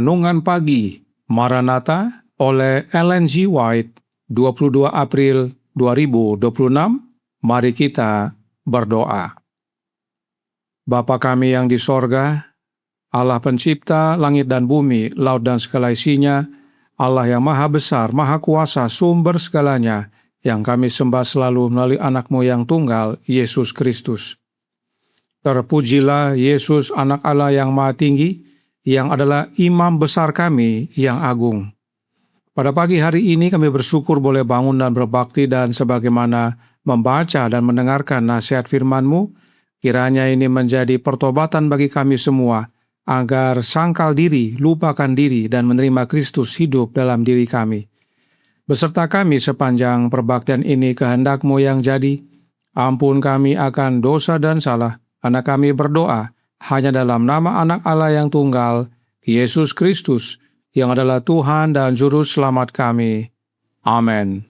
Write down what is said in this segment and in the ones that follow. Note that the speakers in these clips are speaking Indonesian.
Renungan Pagi Maranatha oleh Ellen G. White, 22 April 2026. Mari kita berdoa. Bapa kami yang di sorga, Allah pencipta langit dan bumi, laut dan segala isinya, Allah yang maha besar, maha kuasa, sumber segalanya, yang kami sembah selalu melalui anak-Mu yang tunggal, Yesus Kristus. Terpujilah Yesus, anak Allah yang maha tinggi, yang adalah imam besar kami yang agung. Pada pagi hari ini kami bersyukur boleh bangun dan berbakti, dan sebagaimana membaca dan mendengarkan nasihat firman-Mu, kiranya ini menjadi pertobatan bagi kami semua, agar sangkal diri, lupakan diri, dan menerima Kristus hidup dalam diri kami. Beserta kami sepanjang perbaktian ini, kehendak-Mu yang jadi. Ampun kami akan dosa dan salah, karena kami berdoa hanya dalam nama anak Allah yang tunggal, Yesus Kristus, yang adalah Tuhan dan Juru Selamat kami. Amin.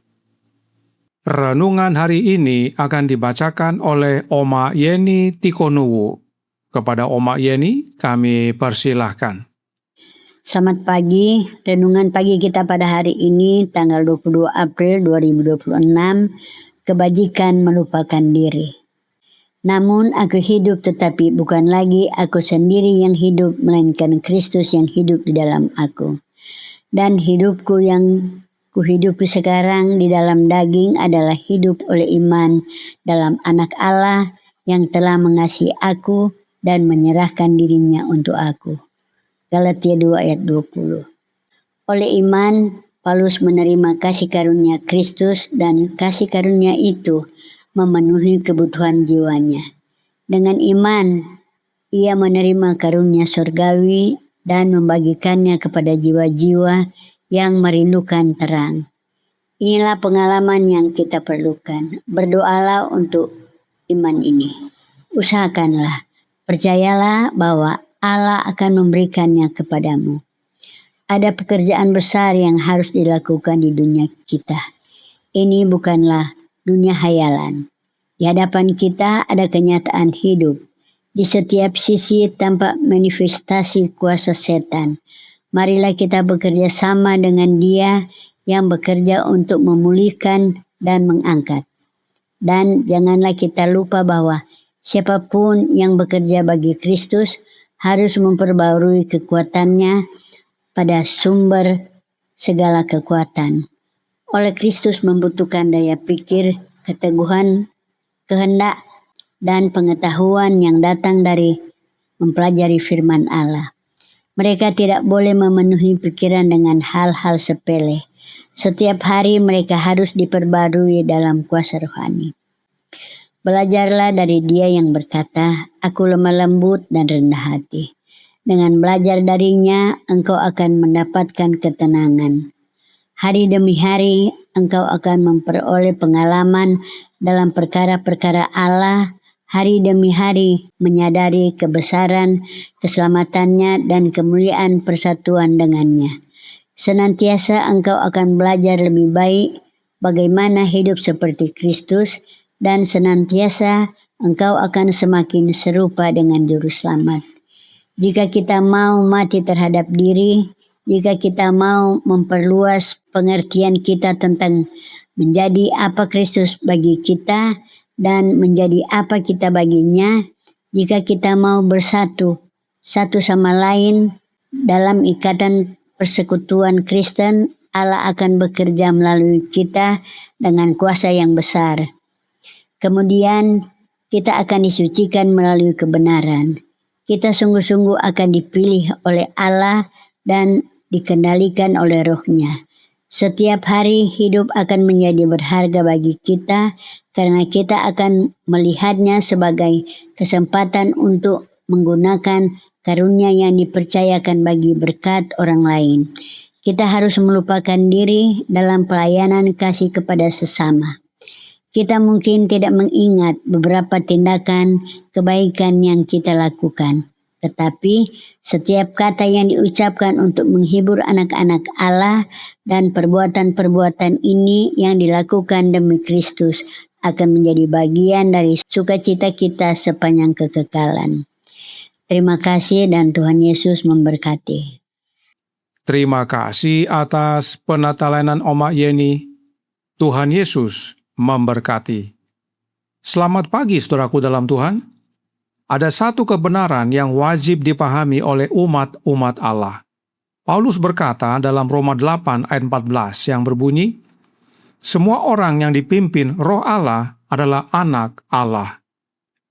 Renungan hari ini akan dibacakan oleh Oma Yeni Tikonuwu. Kepada Oma Yeni, kami persilahkan. Selamat pagi, renungan pagi kita pada hari ini tanggal 22 April 2026, kebajikan melupakan diri. Namun aku hidup, tetapi bukan lagi aku sendiri yang hidup, melainkan Kristus yang hidup di dalam aku. Dan hidupku yang kuhidupi sekarang di dalam daging adalah hidup oleh iman dalam anak Allah yang telah mengasihi aku dan menyerahkan dirinya untuk aku. Galatia 2 ayat 20. Oleh iman, Paulus menerima kasih karunia Kristus, dan kasih karunia itu memenuhi kebutuhan jiwanya. Dengan iman, ia menerima karunia surgawi dan membagikannya kepada jiwa-jiwa yang merindukan terang. Inilah pengalaman yang kita perlukan. Berdoalah untuk iman ini. Usahakanlah, percayalah bahwa Allah akan memberikannya kepadamu. Ada pekerjaan besar yang harus dilakukan di dunia kita. Ini bukanlah dunia hayalan. Di hadapan kita ada kenyataan hidup. Di setiap sisi tampak manifestasi kuasa setan. Marilah kita bekerja sama dengan Dia yang bekerja untuk memulihkan dan mengangkat. Dan janganlah kita lupa bahwa siapapun yang bekerja bagi Kristus harus memperbarui kekuatannya pada sumber segala kekuatan. Oleh Kristus membutuhkan daya pikir, keteguhan, kehendak, dan pengetahuan yang datang dari mempelajari firman Allah. Mereka tidak boleh memenuhi pikiran dengan hal-hal sepele. Setiap hari mereka harus diperbarui dalam kuasa rohani. Belajarlah dari Dia yang berkata, "Aku lemah lembut dan rendah hati." Dengan belajar darinya, engkau akan mendapatkan ketenangan. Hari demi hari, engkau akan memperoleh pengalaman dalam perkara-perkara Allah. Hari demi hari menyadari kebesaran, keselamatannya, dan kemuliaan persatuan dengannya. Senantiasa engkau akan belajar lebih baik bagaimana hidup seperti Kristus, dan senantiasa engkau akan semakin serupa dengan Juru Selamat. Jika kita mau mati terhadap diri, jika kita mau memperluas pengertian kita tentang menjadi apa Kristus bagi kita dan menjadi apa kita baginya, jika kita mau bersatu satu sama lain dalam ikatan persekutuan Kristen, Allah akan bekerja melalui kita dengan kuasa yang besar. Kemudian kita akan disucikan melalui kebenaran. Kita sungguh-sungguh akan dipilih oleh Allah dan dikendalikan oleh Roh-Nya. Setiap hari hidup akan menjadi berharga bagi kita, karena kita akan melihatnya sebagai kesempatan untuk menggunakan karunia yang dipercayakan bagi berkat orang lain. Kita harus melupakan diri dalam pelayanan kasih kepada sesama. Kita mungkin tidak mengingat beberapa tindakan kebaikan yang kita lakukan, tetapi setiap kata yang diucapkan untuk menghibur anak-anak Allah dan perbuatan-perbuatan ini yang dilakukan demi Kristus akan menjadi bagian dari sukacita kita sepanjang kekekalan. Terima kasih dan Tuhan Yesus memberkati. Terima kasih atas penatalanan Oma Yeni. Tuhan Yesus memberkati. Selamat pagi saudaraku dalam Tuhan. Ada satu kebenaran yang wajib dipahami oleh umat-umat Allah. Paulus berkata dalam Roma 8 ayat 14 yang berbunyi, semua orang yang dipimpin Roh Allah adalah anak Allah.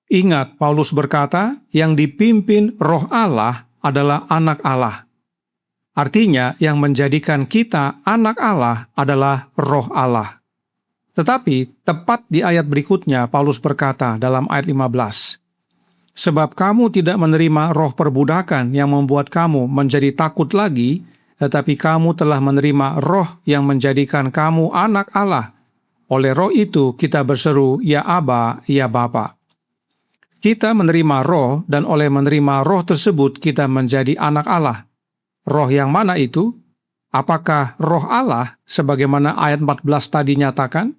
Ingat, Paulus berkata, yang dipimpin Roh Allah adalah anak Allah. Artinya, yang menjadikan kita anak Allah adalah Roh Allah. Tetapi, tepat di ayat berikutnya, Paulus berkata dalam ayat 15, sebab kamu tidak menerima roh perbudakan yang membuat kamu menjadi takut lagi, tetapi kamu telah menerima roh yang menjadikan kamu anak Allah. Oleh roh itu kita berseru, ya Aba, ya Bapa. Kita menerima roh dan oleh menerima roh tersebut kita menjadi anak Allah. Roh yang mana itu? Apakah roh Allah sebagaimana ayat 14 tadi nyatakan?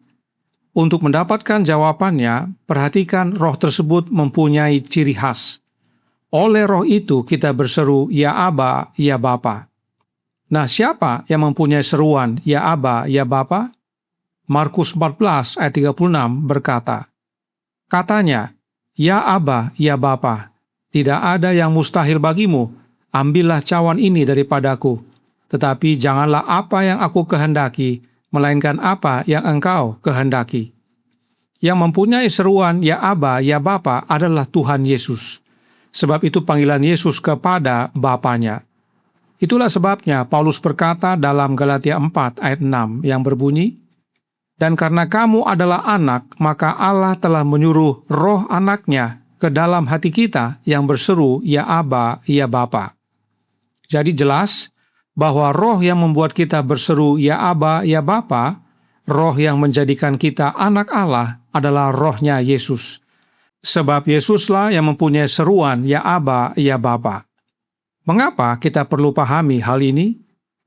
Untuk mendapatkan jawabannya, perhatikan roh tersebut mempunyai ciri khas. Oleh roh itu kita berseru, ya Aba, ya Bapa. Nah, siapa yang mempunyai seruan, ya Aba, ya Bapa? Markus 14 ayat 36 berkata, katanya, ya Aba, ya Bapa, tidak ada yang mustahil bagimu, ambillah cawan ini daripadaku, tetapi janganlah apa yang aku kehendaki, melainkan apa yang engkau kehendaki. Yang mempunyai seruan, ya Aba, ya Bapa adalah Tuhan Yesus. Sebab itu panggilan Yesus kepada Bapanya. Itulah sebabnya Paulus berkata dalam Galatia 4 ayat 6 yang berbunyi, dan karena kamu adalah anak, maka Allah telah menyuruh roh anaknya ke dalam hati kita yang berseru, ya Aba, ya Bapa. Jadi jelas bahwa roh yang membuat kita berseru, ya Aba, ya Bapa, roh yang menjadikan kita anak Allah adalah rohnya Yesus. Sebab Yesuslah yang mempunyai seruan, ya Aba, ya Bapa. Mengapa kita perlu pahami hal ini?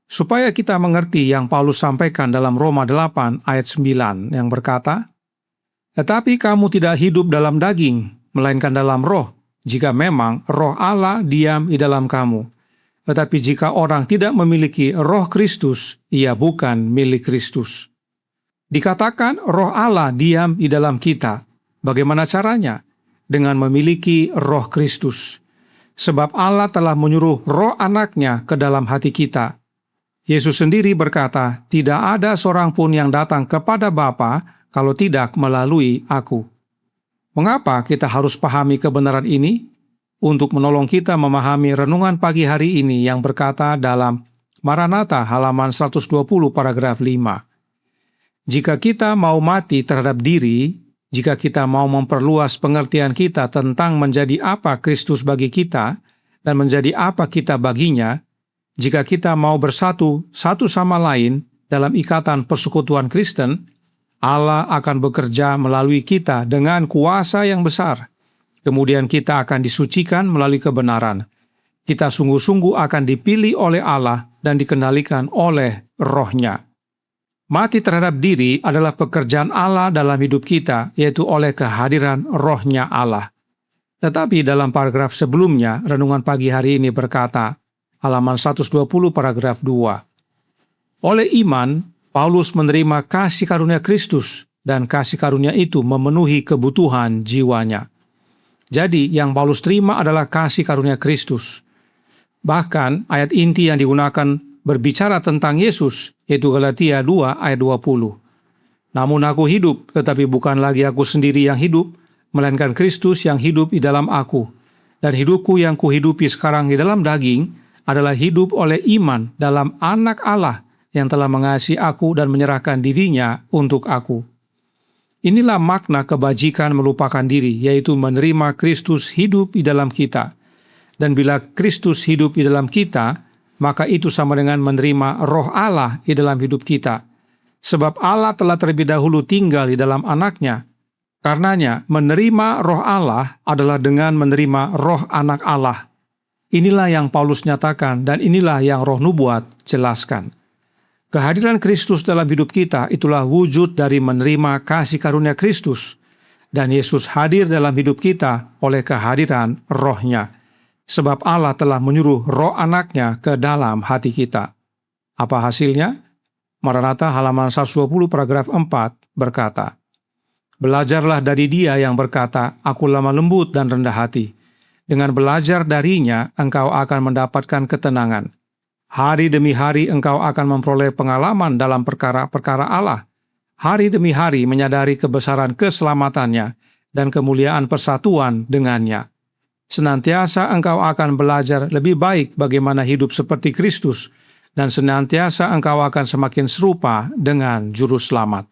Supaya kita mengerti yang Paulus sampaikan dalam Roma 8 ayat 9 yang berkata, tetapi kamu tidak hidup dalam daging, melainkan dalam roh, jika memang roh Allah diam di dalam kamu. Tetapi jika orang tidak memiliki roh Kristus, ia bukan milik Kristus. Dikatakan roh Allah diam di dalam kita. Bagaimana caranya? Dengan memiliki roh Kristus. Sebab Allah telah menyuruh roh anaknya ke dalam hati kita. Yesus sendiri berkata, tidak ada seorang pun yang datang kepada Bapa kalau tidak melalui aku. Mengapa kita harus pahami kebenaran ini? Untuk menolong kita memahami renungan pagi hari ini yang berkata dalam Maranatha halaman 120 paragraf 5. Jika kita mau mati terhadap diri, jika kita mau memperluas pengertian kita tentang menjadi apa Kristus bagi kita dan menjadi apa kita baginya, jika kita mau bersatu satu sama lain dalam ikatan persekutuan Kristen, Allah akan bekerja melalui kita dengan kuasa yang besar. Kemudian kita akan disucikan melalui kebenaran. Kita sungguh-sungguh akan dipilih oleh Allah dan dikendalikan oleh Roh-Nya. Mati terhadap diri adalah pekerjaan Allah dalam hidup kita, yaitu oleh kehadiran Roh-Nya Allah. Tetapi dalam paragraf sebelumnya, renungan pagi hari ini berkata, halaman 120 paragraf 2. Oleh iman, Paulus menerima kasih karunia Kristus, dan kasih karunia itu memenuhi kebutuhan jiwanya. Jadi, yang Paulus terima adalah kasih karunia Kristus. Bahkan, ayat inti yang digunakan berbicara tentang Yesus, yaitu Galatia 2 ayat 20. Namun aku hidup, tetapi bukan lagi aku sendiri yang hidup, melainkan Kristus yang hidup di dalam aku. Dan hidupku yang kuhidupi sekarang di dalam daging adalah hidup oleh iman dalam anak Allah yang telah mengasihi aku dan menyerahkan dirinya untuk aku. Inilah makna kebajikan melupakan diri, yaitu menerima Kristus hidup di dalam kita. Dan bila Kristus hidup di dalam kita, maka itu sama dengan menerima roh Allah di dalam hidup kita. Sebab Allah telah terlebih dahulu tinggal di dalam anaknya. Karenanya, menerima roh Allah adalah dengan menerima roh anak Allah. Inilah yang Paulus nyatakan dan inilah yang roh nubuat jelaskan. Kehadiran Kristus dalam hidup kita itulah wujud dari menerima kasih karunia Kristus. Dan Yesus hadir dalam hidup kita oleh kehadiran roh-Nya. Sebab Allah telah menyuruh roh anaknya ke dalam hati kita. Apa hasilnya? Maranatha halaman 120 paragraf 4 berkata, "Belajarlah dari Dia yang berkata, Aku lemah lembut dan rendah hati. Dengan belajar darinya, engkau akan mendapatkan ketenangan. Hari demi hari engkau akan memperoleh pengalaman dalam perkara-perkara Allah. Hari demi hari menyadari kebesaran keselamatannya dan kemuliaan persatuan dengannya. Senantiasa engkau akan belajar lebih baik bagaimana hidup seperti Kristus, dan senantiasa engkau akan semakin serupa dengan Juru Selamat."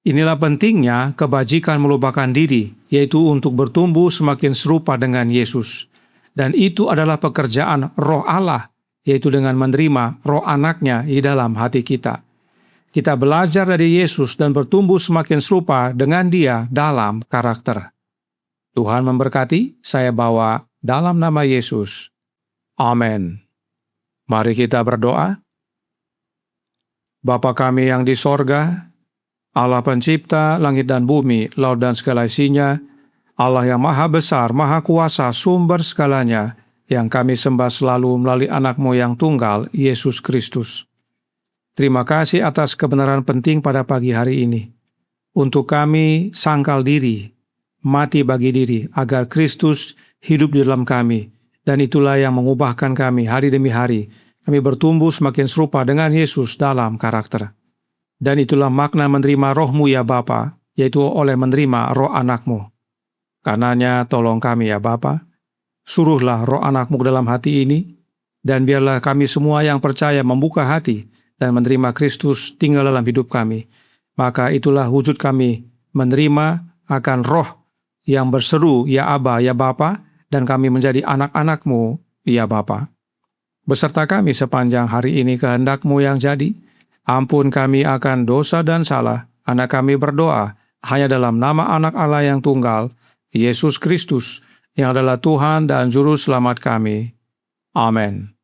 Inilah pentingnya kebajikan melupakan diri, yaitu untuk bertumbuh semakin serupa dengan Yesus. Dan itu adalah pekerjaan Roh Allah, yaitu dengan menerima Roh Anaknya di dalam hati kita. Kita belajar dari Yesus dan bertumbuh semakin serupa dengan Dia dalam karakter. Tuhan memberkati, saya bawa dalam nama Yesus. Amin. Mari kita berdoa. Bapa kami yang di sorga, Allah pencipta langit dan bumi, laut dan segala isinya, Allah yang maha besar, maha kuasa, sumber segalanya, yang kami sembah selalu melalui anak-Mu yang tunggal, Yesus Kristus. Terima kasih atas kebenaran penting pada pagi hari ini. Untuk kami sangkal diri, mati bagi diri, agar Kristus hidup di dalam kami, dan itulah yang mengubahkan kami hari demi hari. Kami bertumbuh semakin serupa dengan Yesus dalam karakter. Dan itulah makna menerima Roh-Mu ya Bapa, yaitu oleh menerima Roh Anak-Mu. Karenanya tolong kami ya Bapa, suruhlah Roh Anak-Mu ke dalam hati ini, dan biarlah kami semua yang percaya membuka hati dan menerima Kristus tinggal dalam hidup kami. Maka itulah wujud kami menerima akan Roh yang berseru ya Aba ya Bapa, dan kami menjadi anak-anak-Mu ya Bapa. Beserta kami sepanjang hari ini kehendak-Mu yang jadi. Ampun kami akan dosa dan salah. Anak kami berdoa hanya dalam nama Anak Allah yang tunggal, Yesus Kristus, yang adalah Tuhan dan Juru Selamat kami. Amin.